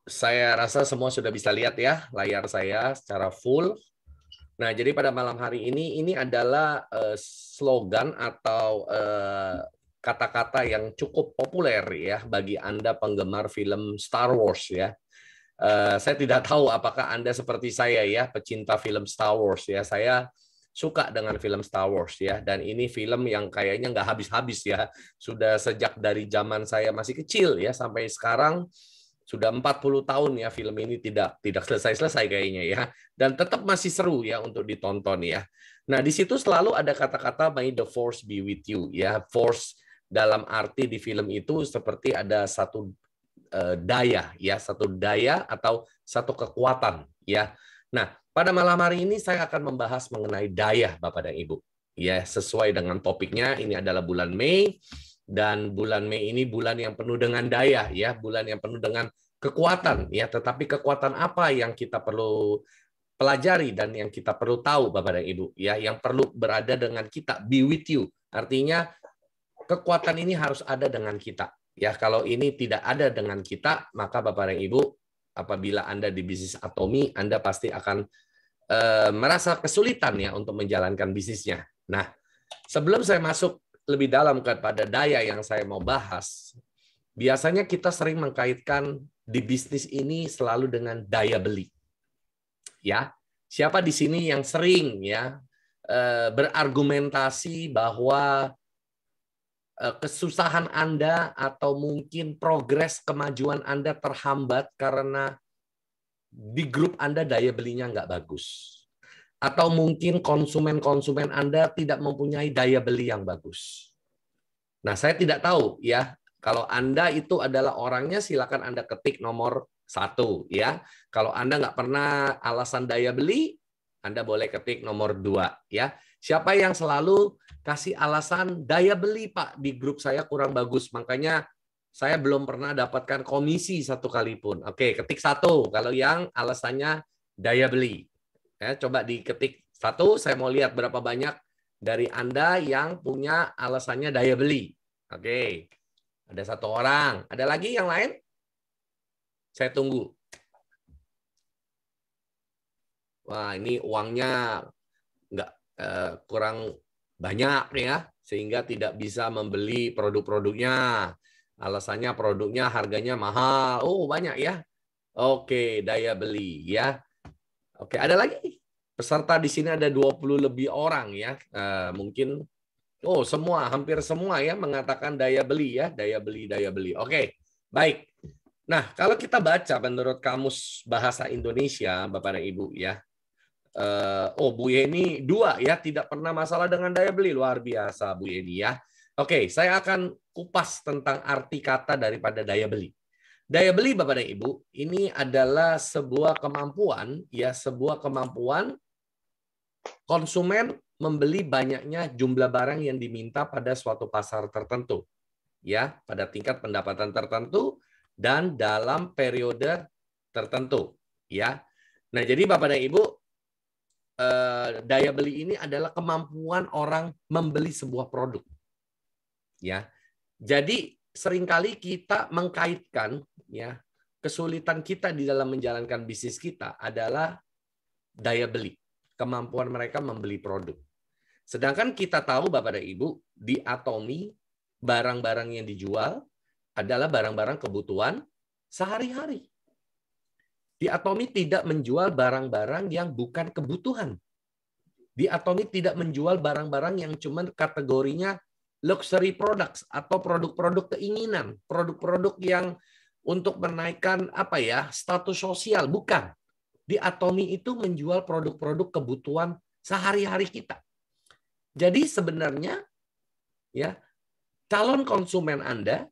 Saya rasa semua sudah bisa lihat ya layar saya secara full. Nah, jadi pada malam hari ini adalah slogan atau kata-kata yang cukup populer ya bagi Anda penggemar film Star Wars ya. Saya tidak tahu apakah Anda seperti saya ya, pecinta film Star Wars ya. Saya suka dengan film Star Wars ya, dan ini film yang kayaknya nggak habis-habis ya. Sudah sejak dari zaman saya masih kecil ya sampai sekarang sudah 40 tahun ya film ini tidak selesai-selesai kayaknya ya, dan tetap masih seru ya untuk ditonton ya. Nah, di situ selalu ada kata-kata "May the Force be with you" ya. Force dalam arti di film itu seperti ada satu daya ya, satu daya atau satu kekuatan ya. Nah, pada malam hari ini saya akan membahas mengenai daya Bapak dan Ibu. Ya, sesuai dengan topiknya, ini adalah bulan Mei, dan bulan Mei ini bulan yang penuh dengan daya ya, bulan yang penuh dengan kekuatan ya. Tetapi kekuatan apa yang kita perlu pelajari dan yang kita perlu tahu Bapak dan Ibu ya, yang perlu berada dengan kita, be with you. Artinya kekuatan ini harus ada dengan kita. Ya, kalau ini tidak ada dengan kita, maka Bapak dan Ibu, apabila Anda di bisnis Atomi, Anda pasti akan merasa kesulitan ya untuk menjalankan bisnisnya. Nah, sebelum saya masuk lebih dalam kepada daya yang saya mau bahas, biasanya kita sering mengkaitkan di bisnis ini selalu dengan daya beli. Ya, siapa di sini yang sering ya berargumentasi bahwa kesusahan Anda atau mungkin progres kemajuan Anda terhambat karena di grup Anda daya belinya nggak bagus? Atau mungkin konsumen-konsumen Anda tidak mempunyai daya beli yang bagus. Nah, saya tidak tahu ya. Kalau Anda itu adalah orangnya, silakan Anda ketik nomor 1 ya. Kalau Anda nggak pernah alasan daya beli, Anda boleh ketik nomor 2 ya. Siapa yang selalu kasih alasan daya beli Pak di grup saya kurang bagus, makanya saya belum pernah dapatkan komisi satu kali pun. Oke, ketik 1 kalau yang alasannya daya beli. Ya, coba diketik 1, saya mau lihat berapa banyak dari Anda yang punya alasannya daya beli. Oke, ada 1 orang. Ada lagi yang lain? Saya tunggu. Wah, ini uangnya nggak kurang banyak ya, sehingga tidak bisa membeli produk-produknya. Alasannya produknya harganya mahal. Oh, banyak ya. Oke, daya beli ya. Oke, ada lagi? Peserta di sini ada 20 lebih orang ya. Mungkin semua, hampir semua ya mengatakan daya beli ya, daya beli, daya beli. Oke, baik. Nah, kalau kita baca menurut Kamus Bahasa Indonesia, Bapak dan Ibu ya. Bu Yeni 2 ya, tidak pernah masalah dengan daya beli, luar biasa Bu Yeni ya. Oke, saya akan kupas tentang arti kata daripada daya beli. Daya beli Bapak dan Ibu, ini adalah sebuah kemampuan ya, sebuah kemampuan konsumen membeli banyaknya jumlah barang yang diminta pada suatu pasar tertentu, ya, pada tingkat pendapatan tertentu dan dalam periode tertentu, ya. Nah, jadi Bapak dan Ibu, daya beli ini adalah kemampuan orang membeli sebuah produk, ya. Jadi seringkali kita mengkaitkan, ya, kesulitan kita di dalam menjalankan bisnis kita adalah daya beli, kemampuan mereka membeli produk. Sedangkan kita tahu Bapak dan Ibu, di Atomi barang-barang yang dijual adalah barang-barang kebutuhan sehari-hari. Di Atomi tidak menjual barang-barang yang bukan kebutuhan. Di Atomi tidak menjual barang-barang yang cuma kategorinya luxury products atau produk-produk keinginan, produk-produk yang untuk menaikkan status sosial, bukan. Di Atomi itu menjual produk-produk kebutuhan sehari-hari kita. Jadi sebenarnya ya, calon konsumen Anda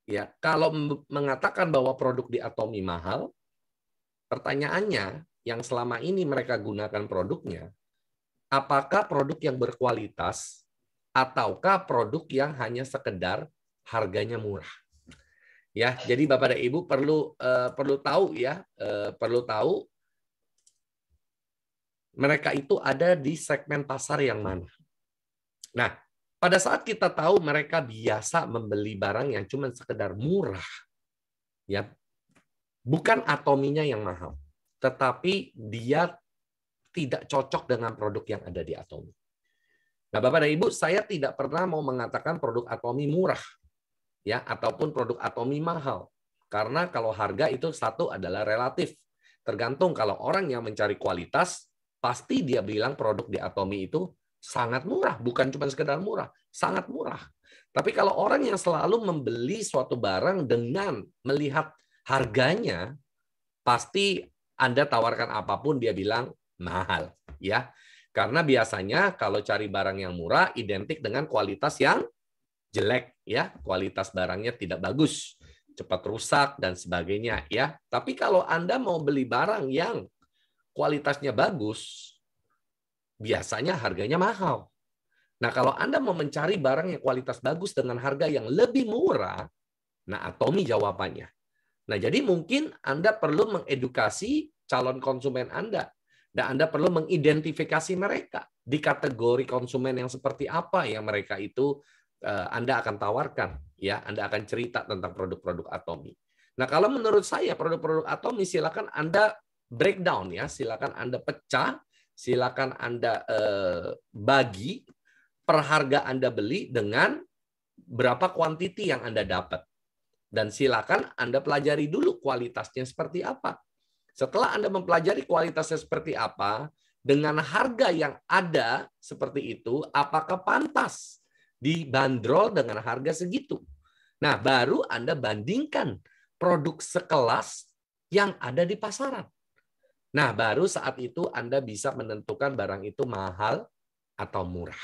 ya, kalau mengatakan bahwa produk di Atomi mahal, pertanyaannya yang selama ini mereka gunakan produknya, apakah produk yang berkualitas ataukah produk yang hanya sekedar harganya murah? Ya, jadi Bapak dan Ibu perlu tahu ya, perlu tahu mereka itu ada di segmen pasar yang mana. Nah, pada saat kita tahu mereka biasa membeli barang yang cuma sekedar murah, ya, Bukan atominya yang mahal, tetapi dia tidak cocok dengan produk yang ada di Atomi. Nah, Bapak dan Ibu, saya tidak pernah mau mengatakan produk Atomi murah, ya, ataupun produk Atomi mahal. Karena kalau harga itu satu adalah relatif. Tergantung kalau orang yang mencari kualitas, pasti dia bilang produk di Atomi itu sangat murah, bukan cuma sekedar murah, sangat murah. Tapi kalau orang yang selalu membeli suatu barang dengan melihat harganya, pasti Anda tawarkan apapun dia bilang mahal, ya. Karena biasanya kalau cari barang yang murah identik dengan kualitas yang jelek, ya. Kualitas barangnya tidak bagus, cepat rusak dan sebagainya, ya. Tapi kalau Anda mau beli barang yang kualitasnya bagus, biasanya harganya mahal. Nah, kalau Anda mau mencari barang yang kualitas bagus dengan harga yang lebih murah, nah Atomi jawabannya. Nah, jadi mungkin Anda perlu mengedukasi calon konsumen Anda. Dan Anda perlu mengidentifikasi mereka di kategori konsumen yang seperti apa yang mereka itu Anda akan tawarkan. Ya, Anda akan cerita tentang produk-produk Atomi. Nah, kalau menurut saya produk-produk Atomi silakan Anda breakdown, ya, silakan Anda pecah, silakan Anda bagi per harga Anda beli dengan berapa kuantiti yang Anda dapat. Dan silakan Anda pelajari dulu kualitasnya seperti apa. Setelah Anda mempelajari kualitasnya seperti apa, dengan harga yang ada seperti itu, apakah pantas dibanderol dengan harga segitu? Nah, baru Anda bandingkan produk sekelas yang ada di pasaran. Nah, baru saat itu Anda bisa menentukan barang itu mahal atau murah.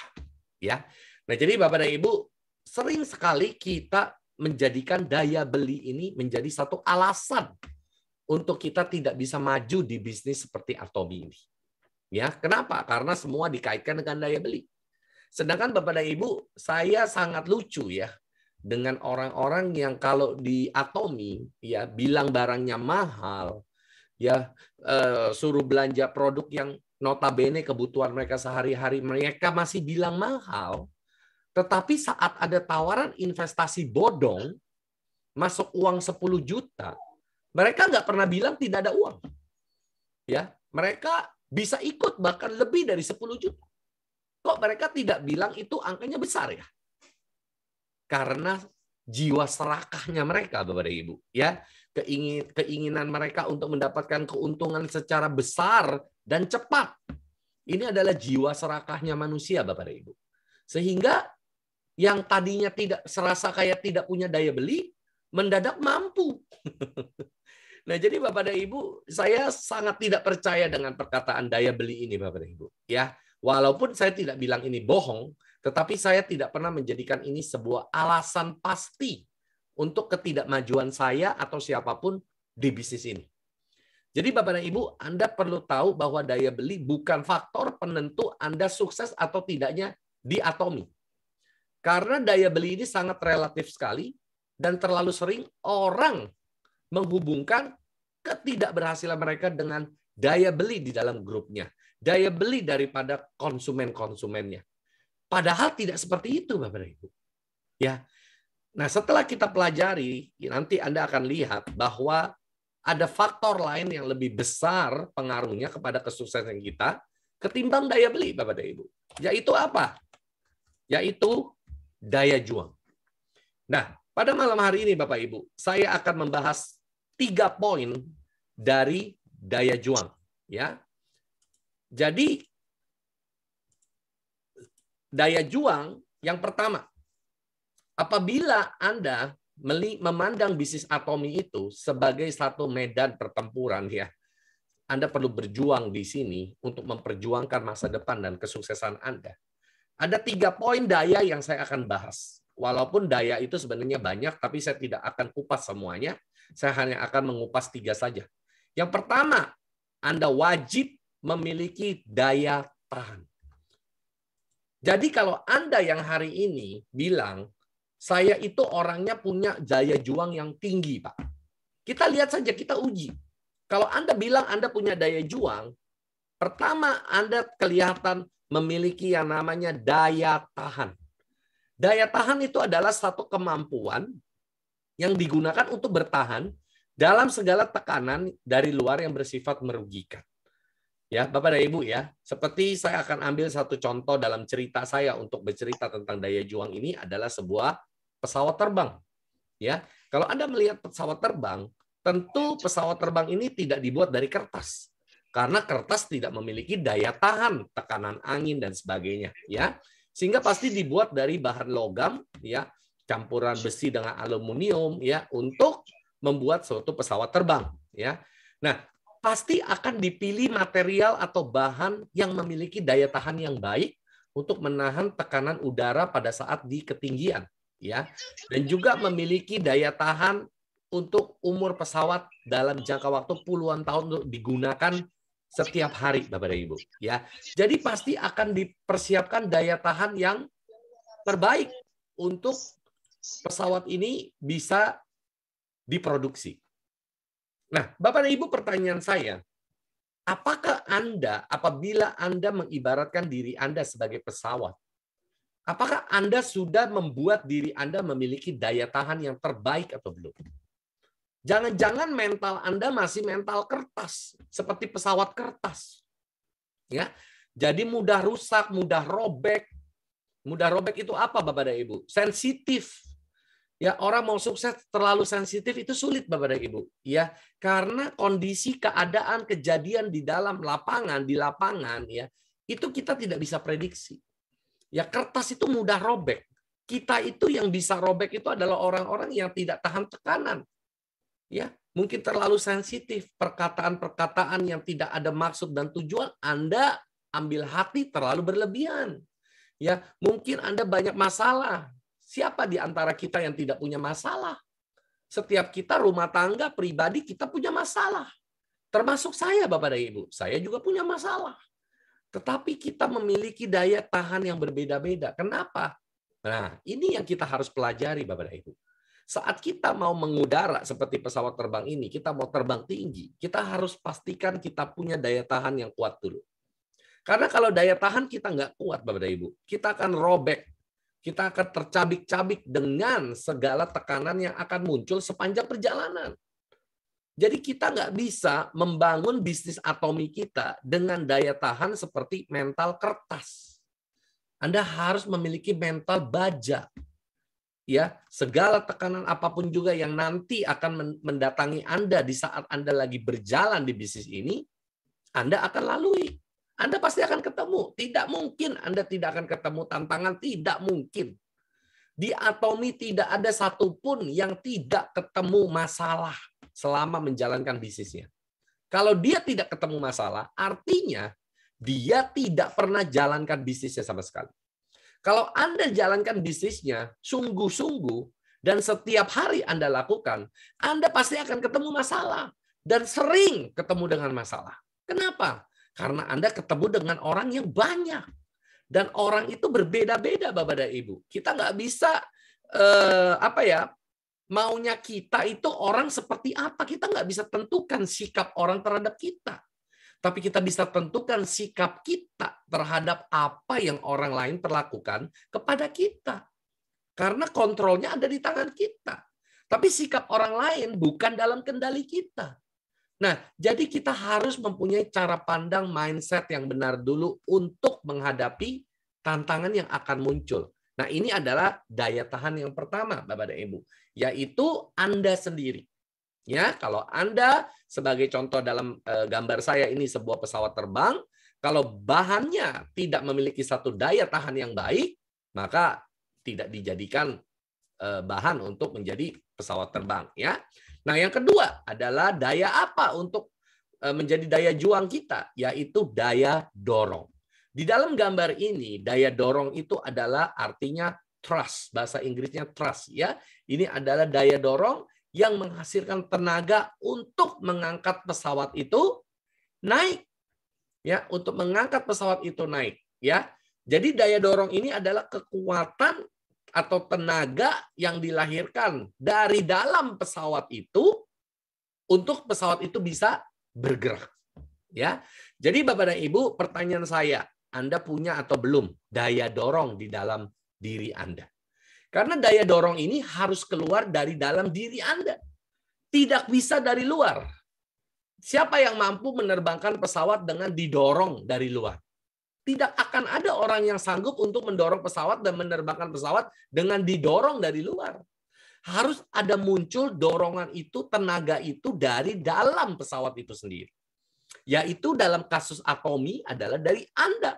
Ya. Nah, jadi Bapak dan Ibu, sering sekali kita menjadikan daya beli ini menjadi satu alasan untuk kita tidak bisa maju di bisnis seperti Atomi ini. Ya, kenapa? Karena semua dikaitkan dengan daya beli. Sedangkan Bapak dan Ibu, saya sangat lucu ya dengan orang-orang yang kalau di Atomi ya bilang barangnya mahal, ya suruh belanja produk yang notabene kebutuhan mereka sehari-hari mereka masih bilang mahal. Tetapi saat ada tawaran investasi bodong, masuk uang 10 juta, mereka nggak pernah bilang tidak ada uang. Ya, mereka bisa ikut bahkan lebih dari 10 juta. Kok mereka tidak bilang itu angkanya besar ya? Karena jiwa serakahnya mereka, Bapak dan Ibu, ya. Keinginan mereka untuk mendapatkan keuntungan secara besar dan cepat. Ini adalah jiwa serakahnya manusia, Bapak dan Ibu. Sehingga yang tadinya tidak serasa kayak tidak punya daya beli, mendadak mampu. Nah, jadi Bapak dan Ibu, saya sangat tidak percaya dengan perkataan daya beli ini, Bapak dan Ibu. Ya, walaupun saya tidak bilang ini bohong, tetapi saya tidak pernah menjadikan ini sebuah alasan pasti untuk ketidakmajuan saya atau siapapun di bisnis ini. Jadi Bapak dan Ibu, Anda perlu tahu bahwa daya beli bukan faktor penentu Anda sukses atau tidaknya di Atomi. Karena daya beli ini sangat relatif sekali dan terlalu sering orang menghubungkan ketidakberhasilan mereka dengan daya beli di dalam grupnya. Daya beli daripada konsumen-konsumennya. Padahal tidak seperti itu, Bapak dan Ibu. Ya. Nah, setelah kita pelajari, nanti Anda akan lihat bahwa ada faktor lain yang lebih besar pengaruhnya kepada kesuksesan kita ketimbang daya beli, Bapak dan Ibu. Yaitu apa? Yaitu daya juang. Nah, pada malam hari ini Bapak Ibu, saya akan membahas 3 poin dari daya juang, ya. Jadi daya juang yang pertama, apabila Anda memandang bisnis Atomi itu sebagai satu medan pertempuran, ya, Anda perlu berjuang di sini untuk memperjuangkan masa depan dan kesuksesan Anda. Ada 3 poin daya yang saya akan bahas. Walaupun daya itu sebenarnya banyak, tapi saya tidak akan kupas semuanya. Saya hanya akan mengupas 3 saja. Yang pertama, Anda wajib memiliki daya tahan. Jadi kalau Anda yang hari ini bilang, saya itu orangnya punya daya juang yang tinggi, Pak. Kita lihat saja, kita uji. Kalau Anda bilang Anda punya daya juang, pertama Anda kelihatan memiliki yang namanya daya tahan. Daya tahan itu adalah satu kemampuan yang digunakan untuk bertahan dalam segala tekanan dari luar yang bersifat merugikan. Ya, Bapak dan Ibu ya, seperti saya akan ambil satu contoh dalam cerita saya untuk bercerita tentang daya juang ini adalah sebuah pesawat terbang. Ya, kalau Anda melihat pesawat terbang, tentu pesawat terbang ini tidak dibuat dari kertas. Karena kertas tidak memiliki daya tahan tekanan angin dan sebagainya, ya. Sehingga pasti dibuat dari bahan logam, ya, campuran besi dengan aluminium, ya, untuk membuat suatu pesawat terbang, ya. Nah, pasti akan dipilih material atau bahan yang memiliki daya tahan yang baik untuk menahan tekanan udara pada saat di ketinggian, ya, dan juga memiliki daya tahan untuk umur pesawat dalam jangka waktu puluhan tahun untuk digunakan setiap hari, Bapak dan Ibu, ya. Jadi pasti akan dipersiapkan daya tahan yang terbaik untuk pesawat ini bisa diproduksi. Nah, Bapak dan Ibu, pertanyaan saya, apakah Anda, apabila Anda mengibaratkan diri Anda sebagai pesawat, apakah Anda sudah membuat diri Anda memiliki daya tahan yang terbaik atau belum? Jangan-jangan mental Anda masih mental kertas, seperti pesawat kertas. Ya, jadi mudah rusak, mudah robek. Mudah robek itu apa, Bapak dan Ibu? Sensitif. Ya, orang mau sukses terlalu sensitif itu sulit, Bapak dan Ibu. Ya, karena kondisi keadaan kejadian di dalam lapangan, di lapangan, ya, itu kita tidak bisa prediksi. Ya, kertas itu mudah robek. Kita itu yang bisa robek itu adalah orang-orang yang tidak tahan tekanan. Ya, mungkin terlalu sensitif, perkataan-perkataan yang tidak ada maksud dan tujuan, Anda ambil hati terlalu berlebihan. Ya, mungkin Anda banyak masalah. Siapa di antara kita yang tidak punya masalah? Setiap kita rumah tangga pribadi kita punya masalah. Termasuk saya, Bapak dan Ibu. Saya juga punya masalah. Tetapi kita memiliki daya tahan yang berbeda-beda. Kenapa? Nah, ini yang kita harus pelajari, Bapak dan Ibu. Saat kita mau mengudara seperti pesawat terbang ini, kita mau terbang tinggi, kita harus pastikan kita punya daya tahan yang kuat dulu. Karena kalau daya tahan kita nggak kuat, Bapak dan Ibu, kita akan robek. Kita akan tercabik-cabik dengan segala tekanan yang akan muncul sepanjang perjalanan. Jadi kita nggak bisa membangun bisnis atomi kita dengan daya tahan seperti mental kertas. Anda harus memiliki mental baja. Ya, segala tekanan apapun juga yang nanti akan mendatangi Anda di saat Anda lagi berjalan di bisnis ini, Anda akan lalui. Anda pasti akan ketemu. Tidak mungkin Anda tidak akan ketemu tantangan. Tidak mungkin. Di Atomi tidak ada satupun yang tidak ketemu masalah selama menjalankan bisnisnya. Kalau dia tidak ketemu masalah, artinya dia tidak pernah jalankan bisnisnya sama sekali. Kalau Anda jalankan bisnisnya sungguh-sungguh dan setiap hari Anda lakukan, Anda pasti akan ketemu masalah. Dan sering ketemu dengan masalah. Kenapa? Karena Anda ketemu dengan orang yang banyak. Dan orang itu berbeda-beda, Bapak dan Ibu. Kita nggak bisa, maunya kita itu orang seperti apa. Kita nggak bisa tentukan sikap orang terhadap kita. Tapi kita bisa tentukan sikap kita terhadap apa yang orang lain perlakukan kepada kita. Karena kontrolnya ada di tangan kita. Tapi sikap orang lain bukan dalam kendali kita. Nah, jadi kita harus mempunyai cara pandang mindset yang benar dulu untuk menghadapi tantangan yang akan muncul. Nah, ini adalah daya tahan yang pertama, Bapak dan Ibu, yaitu Anda sendiri. Ya, kalau Anda sebagai contoh dalam gambar saya ini sebuah pesawat terbang, kalau bahannya tidak memiliki satu daya tahan yang baik, maka tidak dijadikan bahan untuk menjadi pesawat terbang, ya. Nah, yang kedua adalah daya apa untuk menjadi daya juang kita, yaitu daya dorong. Di dalam gambar ini, daya dorong itu adalah artinya thrust, bahasa Inggrisnya thrust, ya. Ini adalah daya dorong yang menghasilkan tenaga untuk mengangkat pesawat itu naik, ya, untuk mengangkat pesawat itu naik, ya. Jadi daya dorong ini adalah kekuatan atau tenaga yang dilahirkan dari dalam pesawat itu untuk pesawat itu bisa bergerak. Ya, jadi Bapak dan Ibu, pertanyaan saya, Anda punya atau belum daya dorong di dalam diri Anda? Karena daya dorong ini harus keluar dari dalam diri Anda. Tidak bisa dari luar. Siapa yang mampu menerbangkan pesawat dengan didorong dari luar? Tidak akan ada orang yang sanggup untuk mendorong pesawat dan menerbangkan pesawat dengan didorong dari luar. Harus ada muncul dorongan itu, tenaga itu dari dalam pesawat itu sendiri. Yaitu dalam kasus atomi adalah dari Anda.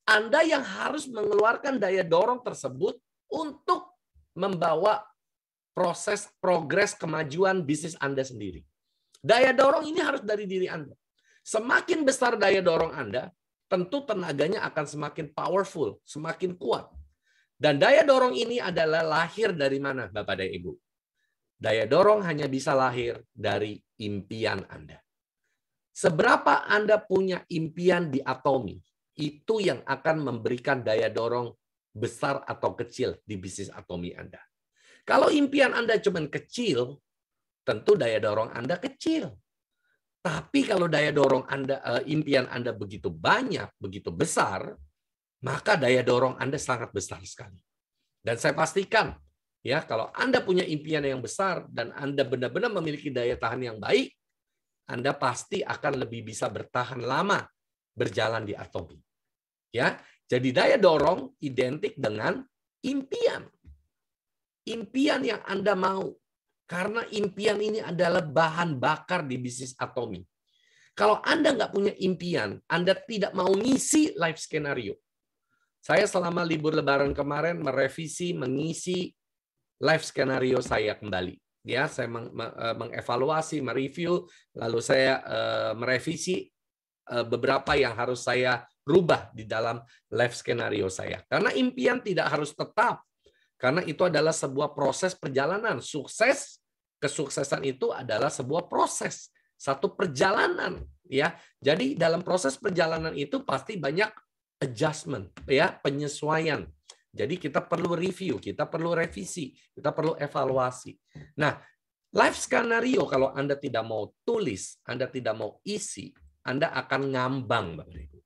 Anda yang harus mengeluarkan daya dorong tersebut untuk membawa proses progres kemajuan bisnis Anda sendiri. Daya dorong ini harus dari diri Anda. Semakin besar daya dorong Anda, tentu tenaganya akan semakin powerful, semakin kuat. Dan daya dorong ini adalah lahir dari mana, Bapak dan Ibu? Daya dorong hanya bisa lahir dari impian Anda. Seberapa Anda punya impian di atomi, itu yang akan memberikan daya dorong besar atau kecil di bisnis atomi Anda. Kalau impian Anda cuma kecil, tentu daya dorong Anda kecil. Tapi kalau daya dorong Anda, impian Anda begitu banyak, begitu besar, maka daya dorong Anda sangat besar sekali. Dan saya pastikan, ya, kalau Anda punya impian yang besar dan Anda benar-benar memiliki daya tahan yang baik, Anda pasti akan lebih bisa bertahan lama berjalan di atomi. Ya, jadi daya dorong identik dengan impian. Impian yang Anda mau. Karena impian ini adalah bahan bakar di bisnis atomi. Kalau Anda nggak punya impian, Anda tidak mau ngisi life scenario. Saya selama libur Lebaran kemarin merevisi, mengisi life scenario saya kembali. Ya, saya mengevaluasi, mereview, lalu saya merevisi beberapa yang harus saya rubah di dalam life scenario saya. Karena impian tidak harus tetap. Karena itu adalah sebuah proses perjalanan. Kesuksesan itu adalah sebuah proses, satu perjalanan, ya. Jadi dalam proses perjalanan itu pasti banyak adjustment, ya, penyesuaian. Jadi kita perlu review, kita perlu revisi, kita perlu evaluasi. Nah, life scenario kalau Anda tidak mau tulis, Anda tidak mau isi, Anda akan ngambang, Bapak Ibu.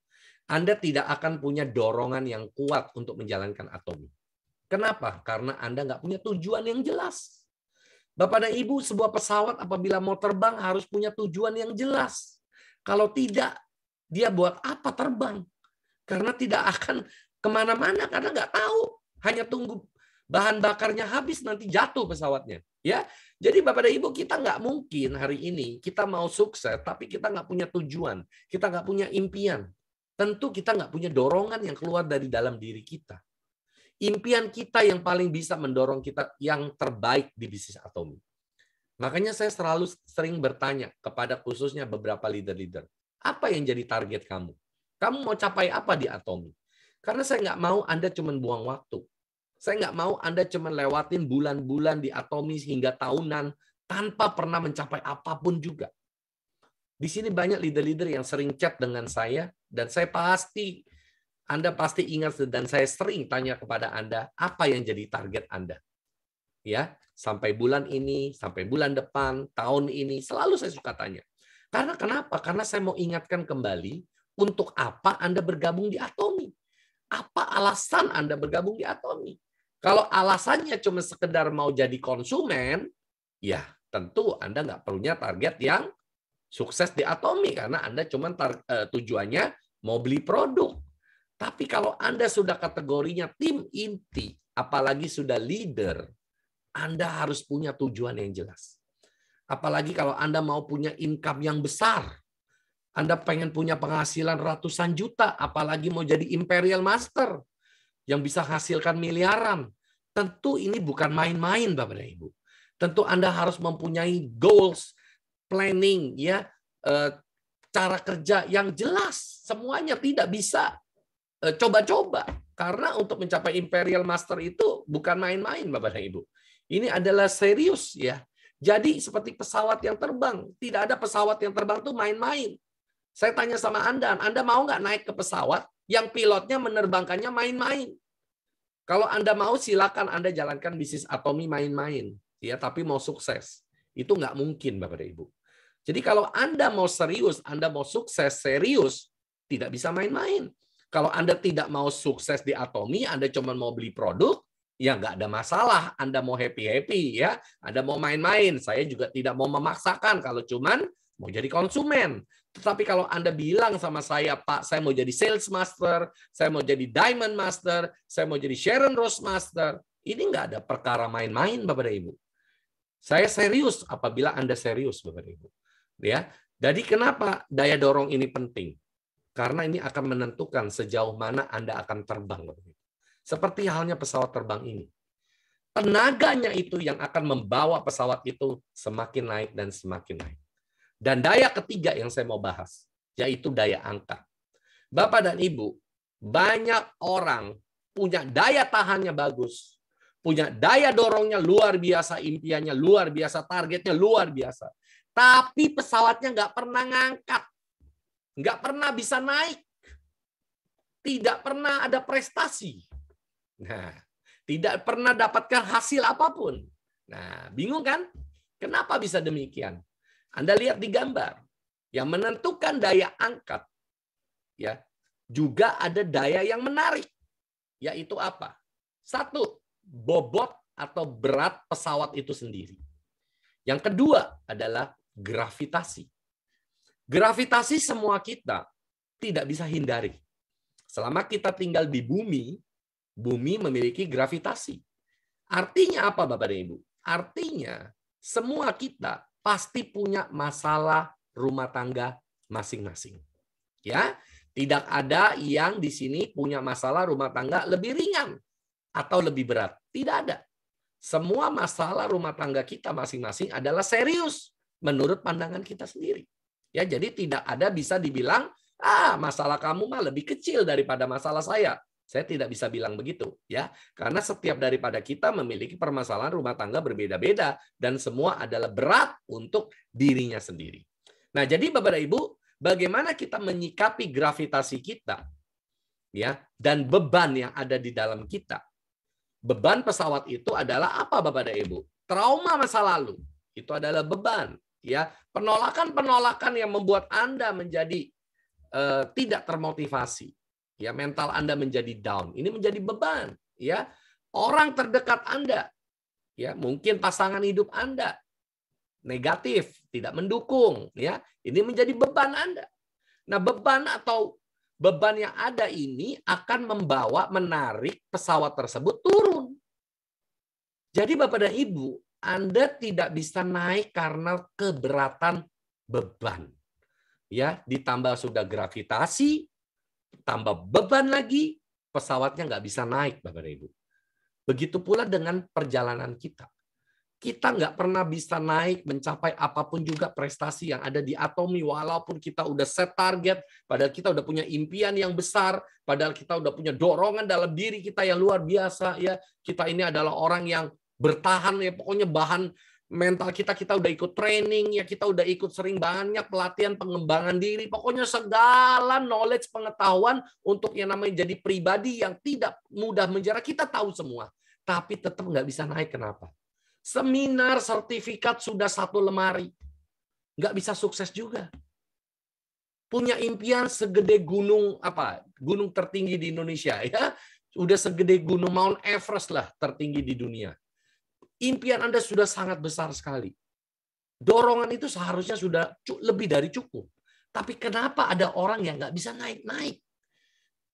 Anda tidak akan punya dorongan yang kuat untuk menjalankan atomi. Kenapa? Karena Anda nggak punya tujuan yang jelas. Bapak dan Ibu, sebuah pesawat apabila mau terbang harus punya tujuan yang jelas. Kalau tidak, dia buat apa terbang? Karena tidak akan kemana-mana, karena nggak tahu. Hanya tunggu bahan bakarnya habis, nanti jatuh pesawatnya. Ya, jadi Bapak dan Ibu, kita nggak mungkin hari ini kita mau sukses, tapi kita nggak punya tujuan, kita nggak punya impian. Tentu kita nggak punya dorongan yang keluar dari dalam diri kita. Impian kita yang paling bisa mendorong kita yang terbaik di bisnis atomi. Makanya saya selalu sering bertanya kepada khususnya beberapa leader-leader, apa yang jadi target kamu? Kamu mau capai apa di atomi? Karena saya nggak mau Anda cuma buang waktu. Saya nggak mau Anda cuma lewatin bulan-bulan di atomi hingga tahunan tanpa pernah mencapai apapun juga. Di sini banyak leader-leader yang sering chat dengan saya, dan saya pasti Anda pasti ingat, dan saya sering tanya kepada Anda, apa yang jadi target Anda? Ya, sampai bulan ini, sampai bulan depan, tahun ini, selalu saya suka tanya. Karena kenapa? Karena saya mau ingatkan kembali, untuk apa Anda bergabung di atomi? Apa alasan Anda bergabung di atomi? Kalau alasannya cuma sekedar mau jadi konsumen, ya tentu Anda nggak punya target yang sukses di atomi, karena Anda cuma tujuannya mau beli produk. Tapi kalau Anda sudah kategorinya tim inti, apalagi sudah leader, Anda harus punya tujuan yang jelas. Apalagi kalau Anda mau punya income yang besar, Anda pengen punya penghasilan ratusan juta, apalagi mau jadi imperial master yang bisa hasilkan miliaran. Tentu ini bukan main-main, Bapak dan Ibu. Tentu Anda harus mempunyai goals, planning, ya, cara kerja yang jelas. Semuanya tidak bisa coba-coba, karena untuk mencapai imperial master itu bukan main-main, Bapak dan Ibu. Ini adalah serius, ya. Jadi seperti pesawat yang terbang, tidak ada pesawat yang terbang tuh main-main. Saya tanya sama Anda mau nggak naik ke pesawat yang pilotnya menerbangkannya main-main? Kalau Anda mau, silakan Anda jalankan bisnis atomi main-main, ya. Tapi mau sukses, itu nggak mungkin, Bapak dan Ibu. Jadi kalau Anda mau serius, Anda mau sukses serius, tidak bisa main-main. Kalau Anda tidak mau sukses di atomi, Anda cuma mau beli produk, ya nggak ada masalah. Anda mau happy-happy ya, Anda mau main-main. Saya juga tidak mau memaksakan kalau cuman mau jadi konsumen. Tetapi kalau Anda bilang sama saya, Pak, saya mau jadi sales master, saya mau jadi diamond master, saya mau jadi Sharon Rose master, ini nggak ada perkara main-main, Bapak dan Ibu. Saya serius apabila Anda serius, Bapak dan Ibu. Ya, jadi kenapa daya dorong ini penting? Karena ini akan menentukan sejauh mana Anda akan terbang, Bapak dan Ibu. Seperti halnya pesawat terbang ini. Tenaganya itu yang akan membawa pesawat itu semakin naik dan semakin naik. Dan daya ketiga yang saya mau bahas, yaitu daya angkat. Bapak dan Ibu, banyak orang punya daya tahannya bagus, punya daya dorongnya luar biasa, impiannya luar biasa, targetnya luar biasa. Tapi pesawatnya nggak pernah ngangkat, nggak pernah bisa naik, tidak pernah ada prestasi. Nah, tidak pernah dapatkan hasil apapun. Nah, bingung kan? Kenapa bisa demikian? Anda lihat di gambar. Yang menentukan daya angkat, ya, juga ada daya yang menarik. Yaitu apa? Satu, bobot atau berat pesawat itu sendiri. Yang kedua adalah gravitasi. Gravitasi semua kita tidak bisa hindari. Selama kita tinggal di bumi, bumi memiliki gravitasi. Artinya apa, Bapak dan Ibu? Artinya semua kita pasti punya masalah rumah tangga masing-masing. Ya, tidak ada yang di sini punya masalah rumah tangga lebih ringan atau lebih berat. Tidak ada. Semua masalah rumah tangga kita masing-masing adalah serius menurut pandangan kita sendiri. Ya, jadi tidak ada bisa dibilang, masalah kamu mah lebih kecil daripada masalah saya. Saya tidak bisa bilang begitu, ya, karena setiap daripada kita memiliki permasalahan rumah tangga berbeda-beda dan semua adalah berat untuk dirinya sendiri. Nah, jadi Bapak dan Ibu, bagaimana kita menyikapi gravitasi kita, ya, dan beban yang ada di dalam kita? Beban pesawat itu adalah apa, Bapak dan Ibu? Trauma masa lalu itu adalah beban, ya, penolakan-penolakan yang membuat Anda menjadi tidak termotivasi. Ya, mental Anda menjadi down. Ini menjadi beban, ya. Orang terdekat Anda, ya, mungkin pasangan hidup Anda negatif, tidak mendukung, ya. Ini menjadi beban Anda. Nah, beban atau beban yang ada ini akan menarik pesawat tersebut turun. Jadi Bapak dan Ibu, Anda tidak bisa naik karena keberatan beban. Ya, ditambah sudah gravitasi, tambah beban lagi, pesawatnya nggak bisa naik, Bapak dan Ibu. Begitu pula dengan perjalanan kita. Kita nggak pernah bisa naik mencapai apapun juga prestasi yang ada di Atomi, walaupun kita udah set target, padahal kita udah punya impian yang besar, padahal kita udah punya dorongan dalam diri kita yang luar biasa. Ya, kita ini adalah orang yang bertahan, ya, pokoknya bahan mental kita udah ikut training, ya, kita udah ikut sering banyak pelatihan pengembangan diri, pokoknya segala knowledge pengetahuan untuk yang namanya jadi pribadi yang tidak mudah menjara, kita tahu semua, tapi tetap nggak bisa naik. Kenapa? Seminar sertifikat sudah 1 lemari, nggak bisa sukses juga. Punya impian segede gunung gunung tertinggi di Indonesia, ya, udah segede gunung Mount Everest lah, tertinggi di dunia. Impian Anda sudah sangat besar sekali. Dorongan itu seharusnya sudah lebih dari cukup. Tapi kenapa ada orang yang nggak bisa naik-naik?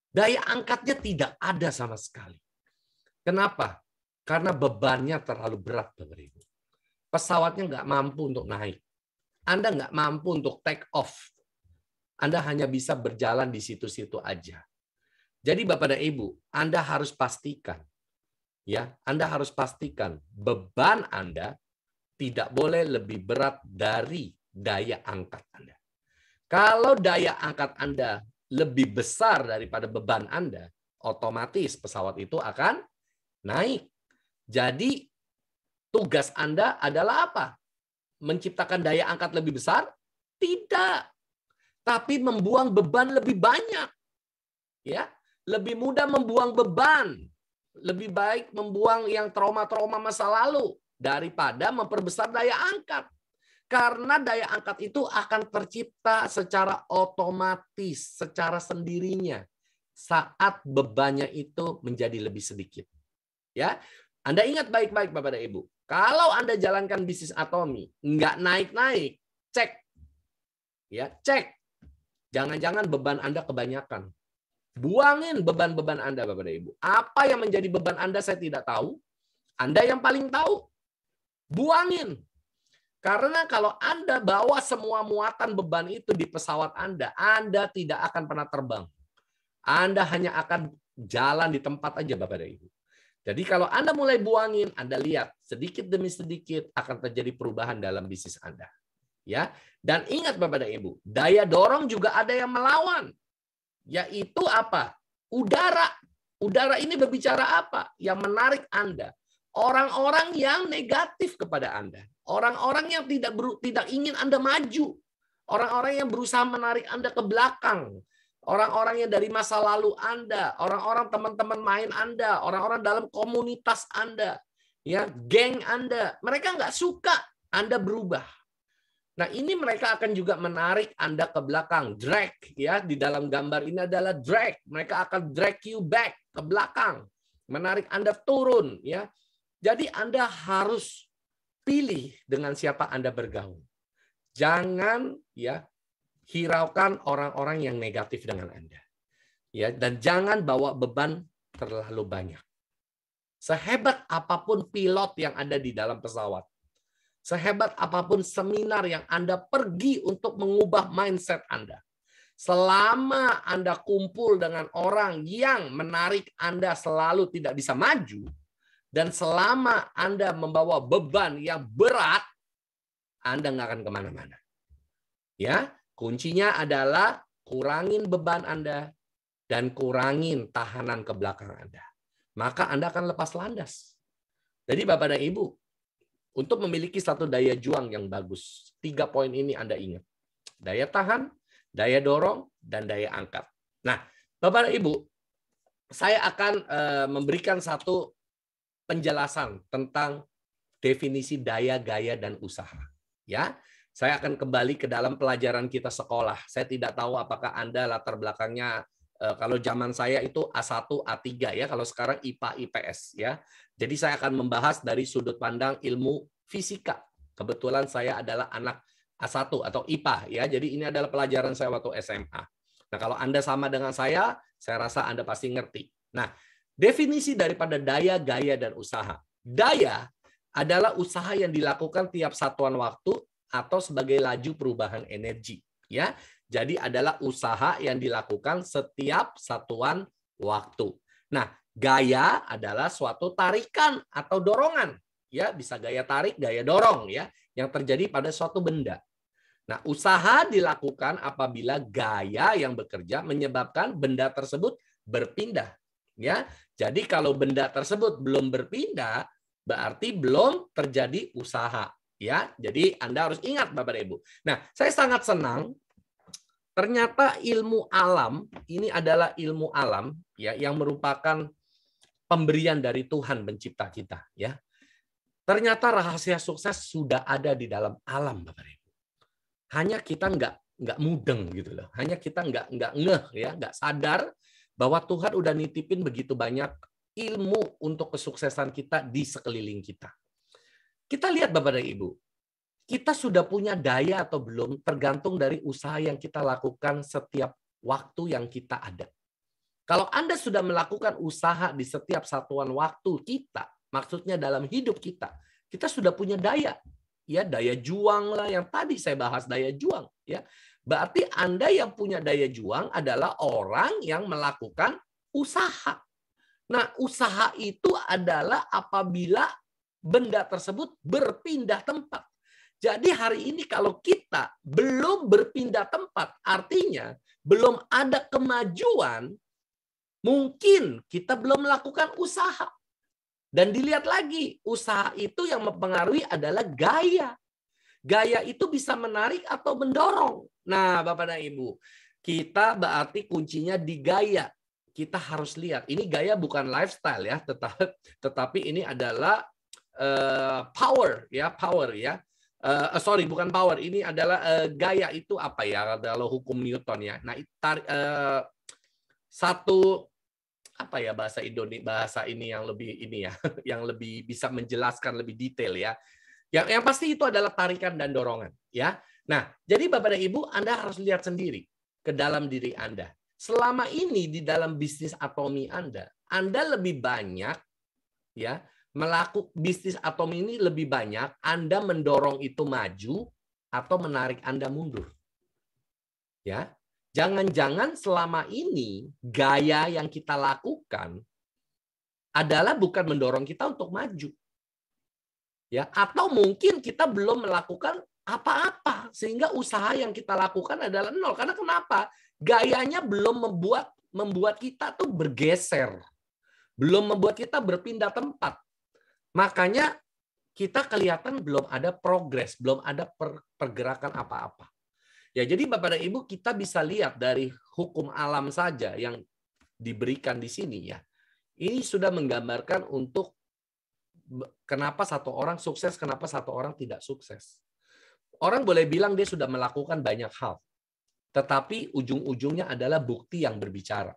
Daya angkatnya tidak ada sama sekali. Kenapa? Karena bebannya terlalu berat, Bapak Ibu. Pesawatnya nggak mampu untuk naik. Anda nggak mampu untuk take off. Anda hanya bisa berjalan di situ-situ aja. Jadi Bapak dan Ibu, Anda harus pastikan, ya, Anda harus pastikan beban Anda tidak boleh lebih berat dari daya angkat Anda. Kalau daya angkat Anda lebih besar daripada beban Anda, otomatis pesawat itu akan naik. Jadi tugas Anda adalah apa? Menciptakan daya angkat lebih besar? Tidak. Tapi membuang beban lebih banyak. Ya, lebih mudah membuang beban. Lebih baik membuang yang trauma-trauma masa lalu daripada memperbesar daya angkat. Karena daya angkat itu akan tercipta secara otomatis, secara sendirinya saat bebannya itu menjadi lebih sedikit. Ya, Anda ingat baik-baik Bapak dan Ibu. Kalau Anda jalankan bisnis Atomy, nggak naik-naik, cek. Ya, cek. Jangan-jangan beban Anda kebanyakan. Buangin beban-beban Anda, Bapak dan Ibu. Apa yang menjadi beban Anda saya tidak tahu. Anda yang paling tahu. Buangin. Karena kalau Anda bawa semua muatan beban itu di pesawat Anda tidak akan pernah terbang. Anda hanya akan jalan di tempat aja, Bapak dan Ibu. Jadi kalau Anda mulai buangin, Anda lihat sedikit demi sedikit akan terjadi perubahan dalam bisnis Anda. Ya, dan ingat Bapak dan Ibu, daya dorong juga ada yang melawan. Yaitu apa? Udara. Udara ini berbicara apa? Yang menarik Anda. Orang-orang yang negatif kepada Anda. Orang-orang yang tidak ingin Anda maju. Orang-orang yang berusaha menarik Anda ke belakang. Orang-orang yang dari masa lalu Anda, orang-orang teman-teman main Anda, orang-orang dalam komunitas Anda, ya, geng Anda, mereka nggak suka Anda berubah. Nah, ini mereka akan juga menarik Anda ke belakang, drag, ya, di dalam gambar ini adalah drag. Mereka akan drag you back ke belakang, menarik Anda turun, ya. Jadi Anda harus pilih dengan siapa Anda bergaul. Jangan, ya, hiraukan orang-orang yang negatif dengan Anda. Ya, dan jangan bawa beban terlalu banyak. Sehebat apapun pilot yang ada di dalam pesawat, sehebat apapun seminar yang Anda pergi untuk mengubah mindset Anda, selama Anda kumpul dengan orang yang menarik Anda selalu tidak bisa maju, dan selama Anda membawa beban yang berat, Anda nggak akan kemana-mana. Ya, kuncinya adalah kurangin beban Anda dan kurangin tahanan ke belakang Anda. Maka Anda akan lepas landas. Jadi Bapak dan Ibu, untuk memiliki satu daya juang yang bagus, 3 poin ini Anda ingat. Daya tahan, daya dorong, dan daya angkat. Nah, Bapak dan Ibu, saya akan memberikan satu penjelasan tentang definisi daya, gaya, dan usaha. Ya, saya akan kembali ke dalam pelajaran kita sekolah. Saya tidak tahu apakah Anda latar belakangnya, kalau zaman saya itu A1, A3 ya, kalau sekarang IPA, IPS ya. Jadi saya akan membahas dari sudut pandang ilmu fisika. Kebetulan saya adalah anak A1 atau IPA ya. Jadi ini adalah pelajaran saya waktu SMA. Nah, kalau Anda sama dengan saya rasa Anda pasti ngerti. Nah, definisi daripada daya, gaya, dan usaha. Daya adalah usaha yang dilakukan tiap satuan waktu atau sebagai laju perubahan energi. Ya, jadi adalah usaha yang dilakukan setiap satuan waktu. Nah, gaya adalah suatu tarikan atau dorongan. Ya, bisa gaya tarik, gaya dorong ya, yang terjadi pada suatu benda. Nah, usaha dilakukan apabila gaya yang bekerja menyebabkan benda tersebut berpindah. Ya, jadi kalau benda tersebut belum berpindah, berarti belum terjadi usaha. Ya, jadi Anda harus ingat Bapak dan Ibu. Nah, saya sangat senang. Ternyata ilmu alam ini adalah ilmu alam ya yang merupakan pemberian dari Tuhan pencipta kita. Ya, ternyata rahasia sukses sudah ada di dalam alam Bapak dan Ibu. Hanya kita nggak mudeng gitu loh. Hanya kita nggak ngeh ya, nggak sadar bahwa Tuhan udah nitipin begitu banyak ilmu untuk kesuksesan kita di sekeliling kita. Kita lihat Bapak dan Ibu, kita sudah punya daya atau belum tergantung dari usaha yang kita lakukan setiap waktu yang kita ada. Kalau Anda sudah melakukan usaha di setiap satuan waktu kita, maksudnya dalam hidup kita sudah punya daya. Ya, daya juang lah yang tadi saya bahas, daya juang. Ya, berarti Anda yang punya daya juang adalah orang yang melakukan usaha. Nah, usaha itu adalah apabila benda tersebut berpindah tempat. Jadi hari ini kalau kita belum berpindah tempat, artinya belum ada kemajuan, mungkin kita belum melakukan usaha. Dan dilihat lagi, usaha itu yang mempengaruhi adalah gaya. Gaya itu bisa menarik atau mendorong. Nah, Bapak dan Ibu, kita berarti kuncinya di gaya. Kita harus lihat, ini gaya bukan lifestyle ya, tetapi ini adalah power ya. Sorry, bukan power. Ini adalah gaya itu apa ya? Kalau hukum Newton ya. Nah, satu apa ya bahasa Indonesia, bahasa ini yang lebih ini ya, yang lebih bisa menjelaskan lebih detail ya. Yang pasti itu adalah tarikan dan dorongan ya. Nah, jadi Bapak dan Ibu, Anda harus lihat sendiri ke dalam diri Anda. Selama ini di dalam bisnis Atomi Anda lebih banyak ya melakukan bisnis Atomi ini lebih banyak Anda mendorong itu maju atau menarik Anda mundur. Ya. Jangan-jangan selama ini gaya yang kita lakukan adalah bukan mendorong kita untuk maju. Ya, atau mungkin kita belum melakukan apa-apa sehingga usaha yang kita lakukan adalah nol. Karena kenapa? Gayanya belum membuat kita tuh bergeser. Belum membuat kita berpindah tempat. Makanya kita kelihatan belum ada progres, belum ada pergerakan apa-apa. Ya, jadi Bapak dan Ibu, kita bisa lihat dari hukum alam saja yang diberikan di sini ya. Ini sudah menggambarkan untuk kenapa satu orang sukses, kenapa satu orang tidak sukses. Orang boleh bilang dia sudah melakukan banyak hal, tetapi ujung-ujungnya adalah bukti yang berbicara.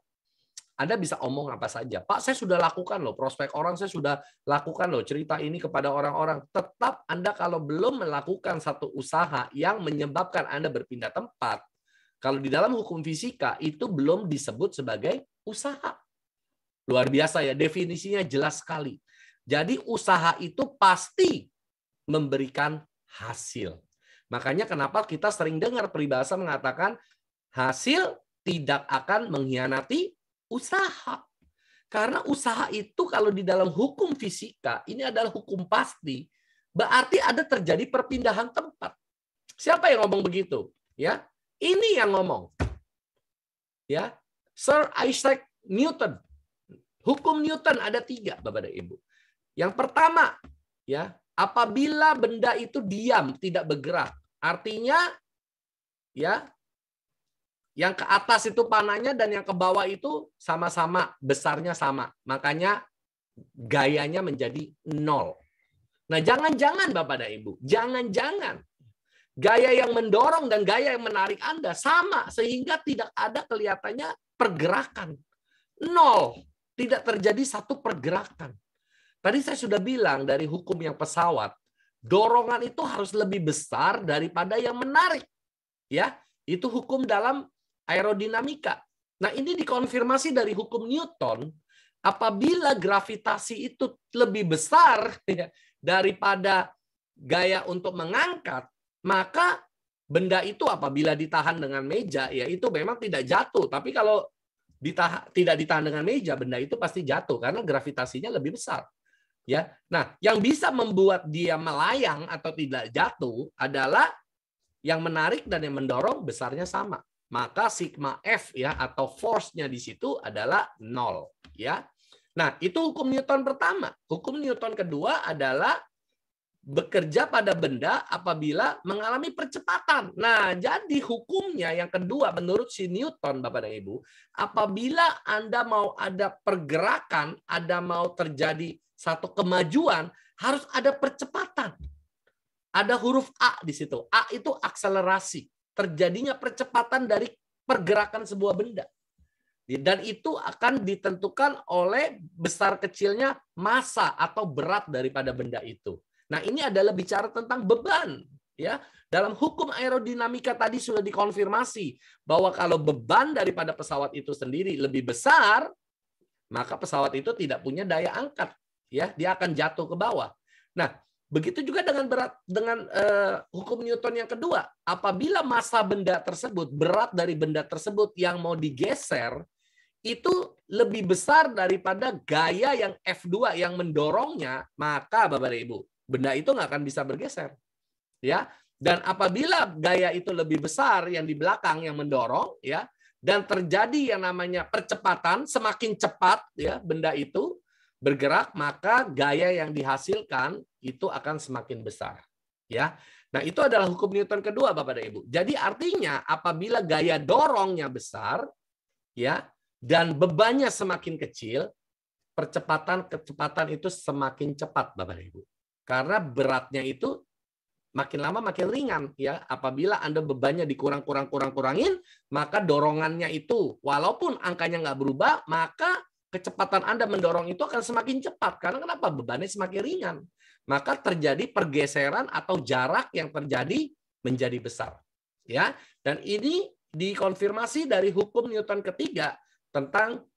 Anda bisa omong apa saja. Pak, saya sudah lakukan loh, prospek orang saya sudah lakukan loh, cerita ini kepada orang-orang. Tetap Anda kalau belum melakukan satu usaha yang menyebabkan Anda berpindah tempat, kalau di dalam hukum fisika itu belum disebut sebagai usaha. Luar biasa ya, definisinya jelas sekali. Jadi usaha itu pasti memberikan hasil. Makanya kenapa kita sering dengar peribahasa mengatakan hasil tidak akan mengkhianati usaha. Karena usaha itu kalau di dalam hukum fisika, ini adalah hukum pasti, berarti ada terjadi perpindahan tempat. Siapa yang ngomong begitu? Ya, ini yang ngomong. Ya, Sir Isaac Newton. Hukum Newton ada 3, Bapak dan Ibu. Yang pertama, ya, apabila benda itu diam, tidak bergerak, artinya ya yang ke atas itu panahnya dan yang ke bawah itu sama-sama besarnya sama. Makanya gayanya menjadi 0. Nah, jangan-jangan Bapak dan Ibu, jangan-jangan gaya yang mendorong dan gaya yang menarik Anda sama sehingga tidak ada kelihatannya pergerakan. 0. Tidak terjadi satu pergerakan. Tadi saya sudah bilang dari hukum yang pesawat, dorongan itu harus lebih besar daripada yang menarik. Ya, itu hukum dalam aerodinamika. Nah, ini dikonfirmasi dari hukum Newton. Apabila gravitasi itu lebih besar ya, daripada gaya untuk mengangkat, maka benda itu apabila ditahan dengan meja, ya itu memang tidak jatuh. Tapi kalau tidak ditahan dengan meja, benda itu pasti jatuh karena gravitasinya lebih besar. Ya, nah yang bisa membuat dia melayang atau tidak jatuh adalah yang menarik dan yang mendorong besarnya sama. Maka sigma F ya atau force-nya di situ adalah 0 ya. Nah, itu hukum Newton pertama. Hukum Newton kedua adalah bekerja pada benda apabila mengalami percepatan. Nah, jadi hukumnya yang kedua menurut si Newton Bapak dan Ibu, apabila Anda mau ada pergerakan, Anda mau terjadi satu kemajuan, harus ada percepatan. Ada huruf A di situ. A itu akselerasi. Terjadinya percepatan dari pergerakan sebuah benda. Dan itu akan ditentukan oleh besar kecilnya massa atau berat daripada benda itu. Nah, ini adalah bicara tentang beban. Ya, dalam hukum aerodinamika tadi sudah dikonfirmasi bahwa kalau beban daripada pesawat itu sendiri lebih besar, maka pesawat itu tidak punya daya angkat. Ya, dia akan jatuh ke bawah. Nah, begitu juga dengan hukum Newton yang kedua. Apabila massa benda tersebut, berat dari benda tersebut yang mau digeser, itu lebih besar daripada gaya yang F2 yang mendorongnya, maka Bapak dan Ibu, benda itu nggak akan bisa bergeser. Ya. Dan apabila gaya itu lebih besar yang di belakang yang mendorong, ya, dan terjadi yang namanya percepatan, semakin cepat ya benda itu bergerak, maka gaya yang dihasilkan itu akan semakin besar. Ya. Nah, itu adalah hukum Newton kedua Bapak dan Ibu. Jadi artinya apabila gaya dorongnya besar ya dan bebannya semakin kecil, kecepatan itu semakin cepat Bapak dan Ibu. Karena beratnya itu makin lama makin ringan ya. Apabila Anda bebannya dikurangin, maka dorongannya itu walaupun angkanya nggak berubah, maka kecepatan Anda mendorong itu akan semakin cepat. Karena kenapa? Bebannya semakin ringan. Maka terjadi pergeseran atau jarak yang terjadi menjadi besar. Ya, dan ini dikonfirmasi dari hukum Newton ketiga tentang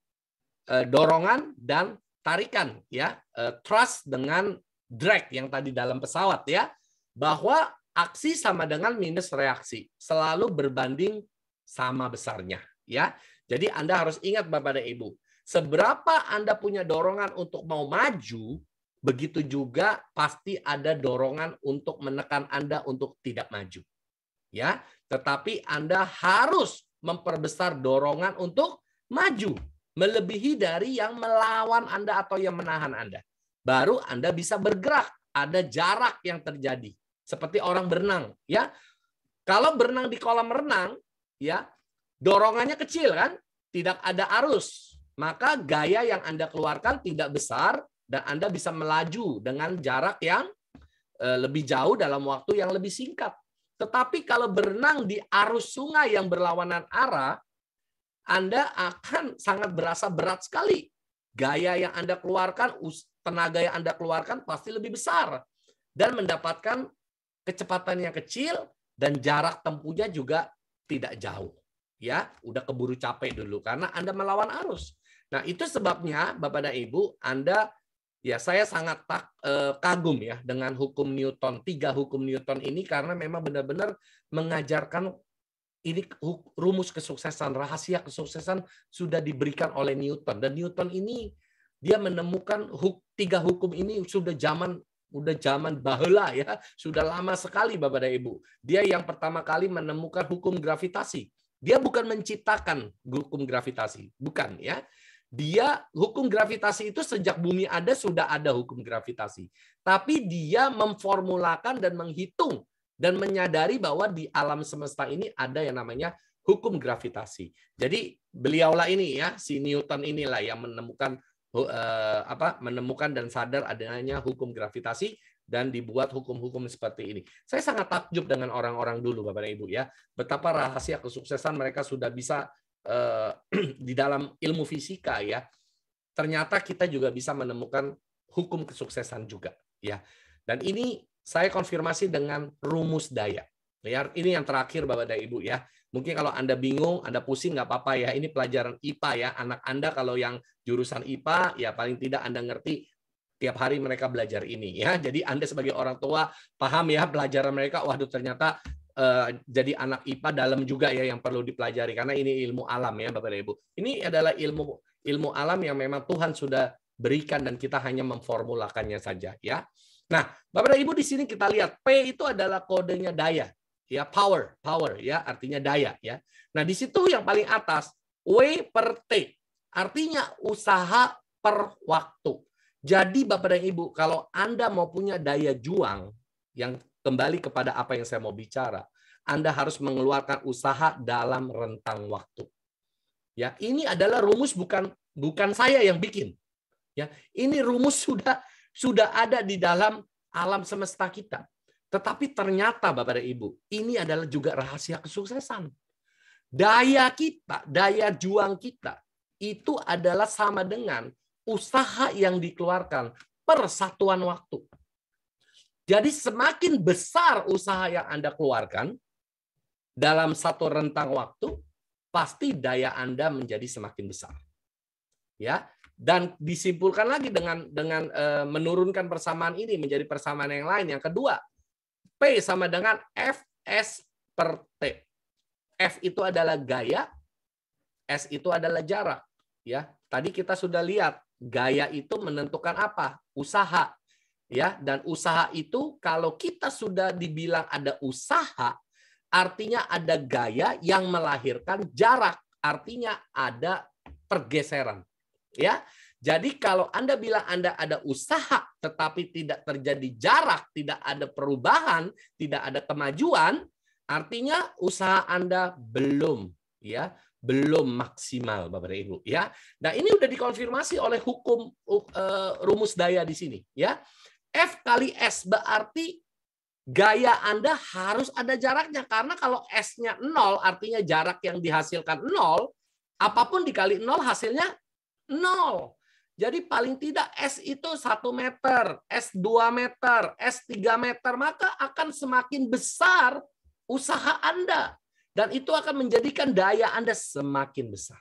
dorongan dan tarikan, ya, thrust dengan drag yang tadi dalam pesawat, ya, bahwa aksi sama dengan minus reaksi, selalu berbanding sama besarnya, ya. Jadi Anda harus ingat Bapak dan Ibu, seberapa Anda punya dorongan untuk mau maju, begitu juga pasti ada dorongan untuk menekan Anda untuk tidak maju. Ya, tetapi Anda harus memperbesar dorongan untuk maju, melebihi dari yang melawan Anda atau yang menahan Anda. Baru Anda bisa bergerak, ada jarak yang terjadi. Seperti orang berenang, ya. Kalau berenang di kolam renang, ya, dorongannya kecil kan? Tidak ada arus. Maka gaya yang Anda keluarkan tidak besar dan Anda bisa melaju dengan jarak yang lebih jauh dalam waktu yang lebih singkat. Tetapi kalau berenang di arus sungai yang berlawanan arah, Anda akan sangat berasa berat sekali. Gaya yang Anda keluarkan, tenaga yang Anda keluarkan pasti lebih besar. Dan mendapatkan kecepatan yang kecil dan jarak tempuhnya juga tidak jauh. Ya, udah keburu capek dulu karena Anda melawan arus. Nah, itu sebabnya Bapak dan Ibu, Anda, ya, saya sangat kagum ya dengan hukum Newton, 3 hukum Newton ini karena memang benar-benar mengajarkan ini rumus kesuksesan, rahasia kesuksesan sudah diberikan oleh Newton. Dan Newton ini dia menemukan 3 hukum ini sudah zaman baheula ya, sudah lama sekali Bapak dan Ibu. Dia yang pertama kali menemukan hukum gravitasi. Dia bukan menciptakan hukum gravitasi, bukan ya. Dia hukum gravitasi itu sejak bumi ada sudah ada hukum gravitasi. Tapi dia memformulakan dan menghitung dan menyadari bahwa di alam semesta ini ada yang namanya hukum gravitasi. Jadi beliaulah ini ya, si Newton inilah yang menemukan menemukan dan sadar adanya hukum gravitasi dan dibuat hukum-hukum seperti ini. Saya sangat takjub dengan orang-orang dulu Bapak dan Ibu ya, betapa rahasia kesuksesan mereka sudah bisa di dalam ilmu fisika ya, ternyata kita juga bisa menemukan hukum kesuksesan juga ya. Dan ini saya konfirmasi dengan rumus daya. Ya, ini yang terakhir Bapak dan Ibu ya. Mungkin kalau Anda bingung, Anda pusing nggak apa-apa ya. Ini pelajaran IPA ya. Anak Anda kalau yang jurusan IPA ya paling tidak Anda ngerti tiap hari mereka belajar ini ya. Jadi Anda sebagai orang tua paham ya pelajaran mereka. Waduh ternyata jadi anak IPA dalam juga ya yang perlu dipelajari karena ini ilmu alam ya Bapak dan Ibu. Ini adalah ilmu alam yang memang Tuhan sudah berikan dan kita hanya memformulakannya saja ya. Nah, Bapak dan Ibu di sini kita lihat P itu adalah kodenya daya ya, power ya artinya daya ya. Nah, di situ yang paling atas W per T artinya usaha per waktu. Jadi Bapak dan Ibu kalau Anda mau punya daya juang yang kembali kepada apa yang saya mau bicara, Anda harus mengeluarkan usaha dalam rentang waktu. Ya, ini adalah rumus bukan saya yang bikin. Ya, ini rumus sudah ada di dalam alam semesta kita. Tetapi ternyata Bapak dan Ibu, ini adalah juga rahasia kesuksesan. Daya kita, daya juang kita itu adalah sama dengan usaha yang dikeluarkan per satuan waktu. Jadi semakin besar usaha yang Anda keluarkan dalam satu rentang waktu, pasti daya Anda menjadi semakin besar. Ya, dan disimpulkan lagi dengan menurunkan persamaan ini menjadi persamaan yang lain. Yang kedua, P sama dengan Fs per T. F itu adalah gaya, S itu adalah jarak. Ya, tadi kita sudah lihat gaya itu menentukan apa? Usaha. Ya, dan usaha itu kalau kita sudah dibilang ada usaha, artinya ada gaya yang melahirkan jarak, artinya ada pergeseran. Ya, jadi kalau Anda bilang Anda ada usaha, tetapi tidak terjadi jarak, tidak ada perubahan, tidak ada kemajuan, artinya usaha Anda belum maksimal, Bapak dan Ibu. Ya, nah ini udah dikonfirmasi oleh hukum rumus daya di sini. Ya. F kali S berarti gaya Anda harus ada jaraknya. Karena kalau S-nya 0, artinya jarak yang dihasilkan 0, apapun dikali 0 hasilnya Nol. Jadi paling tidak S itu 1 meter, S 2 meter, S 3 meter, maka akan semakin besar usaha Anda. Dan itu akan menjadikan daya Anda semakin besar.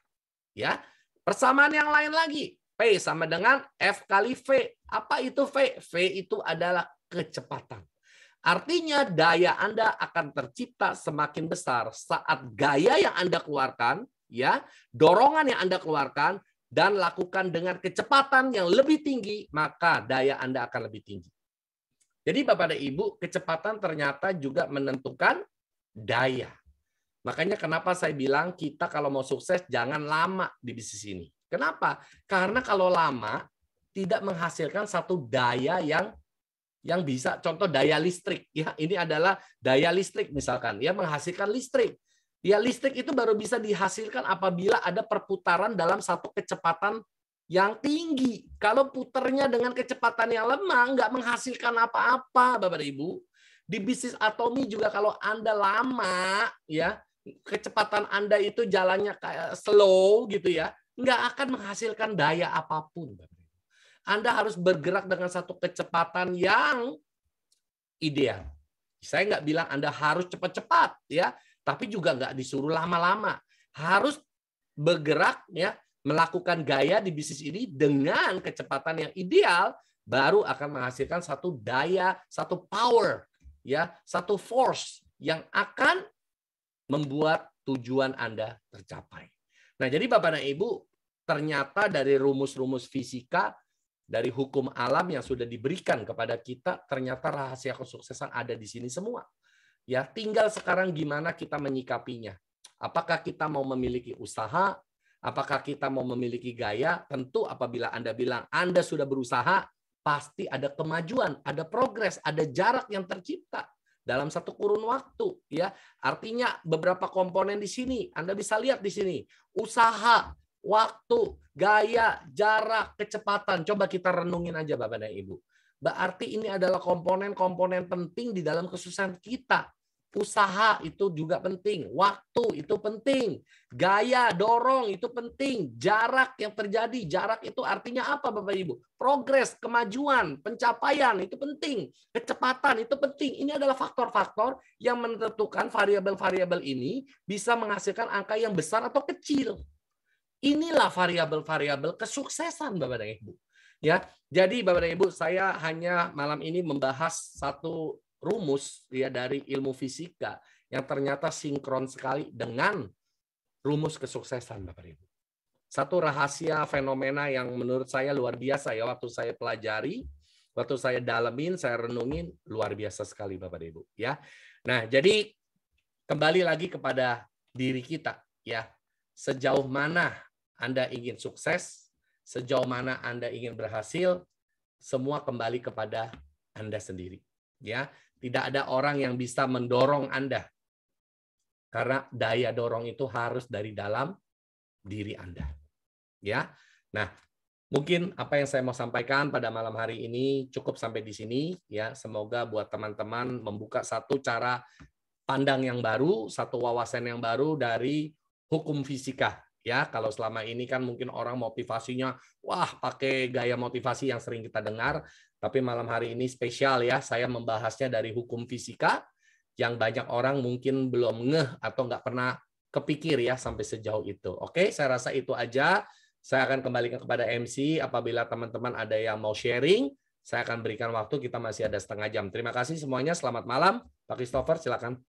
Ya, persamaan yang lain lagi. P sama dengan F kali V. Apa itu V? V itu adalah kecepatan. Artinya daya Anda akan tercipta semakin besar saat gaya yang Anda keluarkan, ya, dorongan yang Anda keluarkan, dan lakukan dengan kecepatan yang lebih tinggi, maka daya Anda akan lebih tinggi. Jadi Bapak dan Ibu, kecepatan ternyata juga menentukan daya. Makanya kenapa saya bilang kita kalau mau sukses jangan lama di bisnis ini. Kenapa? Karena kalau lama tidak menghasilkan satu daya yang bisa, contoh daya listrik. Ya, ini adalah daya listrik misalkan, ya, menghasilkan listrik. Ya, listrik itu baru bisa dihasilkan apabila ada perputaran dalam satu kecepatan yang tinggi. Kalau puternya dengan kecepatan yang lemah, nggak menghasilkan apa-apa, Bapak Ibu. Di bisnis atomi juga kalau Anda lama, ya, kecepatan Anda itu jalannya kayak slow gitu ya, nggak akan menghasilkan daya apapun, Bapak Ibu. Anda harus bergerak dengan satu kecepatan yang ideal. Saya nggak bilang Anda harus cepat-cepat, ya. Tapi juga nggak disuruh lama-lama. Harus bergerak, ya, melakukan gaya di bisnis ini dengan kecepatan yang ideal, baru akan menghasilkan satu daya, satu power, ya, satu force yang akan membuat tujuan Anda tercapai. Nah, jadi Bapak dan Ibu, ternyata dari rumus-rumus fisika, dari hukum alam yang sudah diberikan kepada kita, ternyata rahasia kesuksesan ada di sini semua. Ya, tinggal sekarang gimana kita menyikapinya. Apakah kita mau memiliki usaha? Apakah kita mau memiliki gaya? Tentu apabila Anda bilang Anda sudah berusaha, pasti ada kemajuan, ada progres, ada jarak yang tercipta dalam satu kurun waktu. Ya, artinya beberapa komponen di sini Anda bisa lihat di sini. Usaha, waktu, gaya, jarak, kecepatan. Coba kita renungin aja Bapak dan Ibu. Berarti ini adalah komponen-komponen penting di dalam kesuksesan kita. Usaha itu juga penting, waktu itu penting, gaya, dorong itu penting, jarak yang terjadi, jarak itu artinya apa Bapak Ibu? Progres, kemajuan, pencapaian itu penting, kecepatan itu penting. Ini adalah faktor-faktor yang menentukan variabel-variabel ini bisa menghasilkan angka yang besar atau kecil. Inilah variabel-variabel kesuksesan Bapak dan Ibu. Ya, jadi Bapak dan Ibu, saya hanya malam ini membahas satu rumus ya dari ilmu fisika yang ternyata sinkron sekali dengan rumus kesuksesan Bapak Ibu. Satu rahasia fenomena yang menurut saya luar biasa ya, waktu saya pelajari, waktu saya dalemin, saya renungin, luar biasa sekali Bapak Ibu ya. Nah, jadi kembali lagi kepada diri kita ya. Sejauh mana Anda ingin sukses, sejauh mana Anda ingin berhasil, semua kembali kepada Anda sendiri ya. Tidak ada orang yang bisa mendorong Anda. Karena daya dorong itu harus dari dalam diri Anda. Ya. Nah, mungkin apa yang saya mau sampaikan pada malam hari ini cukup sampai di sini ya. Semoga buat teman-teman membuka satu cara pandang yang baru, satu wawasan yang baru dari hukum fisika. Ya, kalau selama ini kan mungkin orang motivasinya, wah pakai gaya motivasi yang sering kita dengar. Tapi malam hari ini spesial ya, saya membahasnya dari hukum fisika yang banyak orang mungkin belum ngeh atau nggak pernah kepikir ya sampai sejauh itu. Oke, saya rasa itu aja. Saya akan kembalikan kepada MC apabila teman-teman ada yang mau sharing. Saya akan berikan waktu, kita masih ada setengah jam. Terima kasih semuanya, selamat malam. Pak Christopher, silakan.